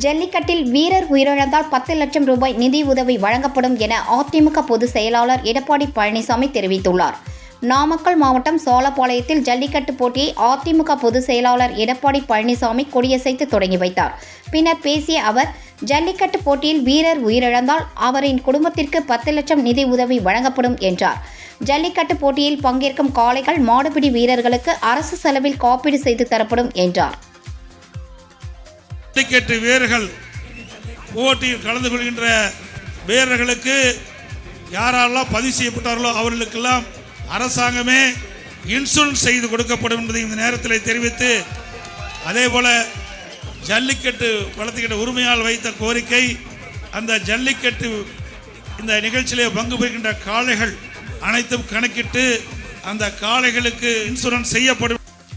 ஜல்லிக்கட்டில் வீரர் உயிரிழந்தால் 10 லட்சம் ரூபாய் நிதி உதவி வழங்கப்படும் என அதிமுக பொதுச் செயலாளர் எடப்பாடி பழனிசாமி தெரிவித்துள்ளார். நாமக்கல் மாவட்டம் சோழபாளையத்தில் ஜல்லிக்கட்டு போட்டியை அதிமுக பொதுச் செயலாளர் எடப்பாடி பழனிசாமி கொடியசைத்து தொடங்கி வைத்தார். பின்னர் பேசிய அவர், ஜல்லிக்கட்டு போட்டியில் வீரர் உயிரிழந்தால் அவரின் குடும்பத்திற்கு 10 லட்சம் நிதி உதவி வழங்கப்படும் என்றார். ஜல்லிக்கட்டு போட்டியில் பங்கேற்கும் காளைகள், மாடுபிடி வீரர்களுக்கு அரசு செலவில் காப்பீடு செய்து தரப்படும் என்றார். ஜல்லிக்கட்டு வீரர்கள் போட்டியில் கலந்து கொள்கின்ற வீரர்களுக்கு யாரெல்லாம் பதிவு செய்யப்பட்டார்களோ அவர்களுக்கெல்லாம் அரசாங்கமே இன்சூரன்ஸ் செய்து கொடுக்கப்படும் என்பதை இந்த நேரத்தில் தெரிவித்து, அதே போல ஜல்லிக்கட்டு வளர்த்துக்கிட்ட உரிமையால் வைத்த கோரிக்கை, அந்த ஜல்லிக்கட்டு இந்த நிகழ்ச்சியிலே பங்கு பெறுகின்ற காளைகள் அனைத்தும் கணக்கிட்டு அந்த காளைகளுக்கு இன்சூரன்ஸ் செய்யப்படும்.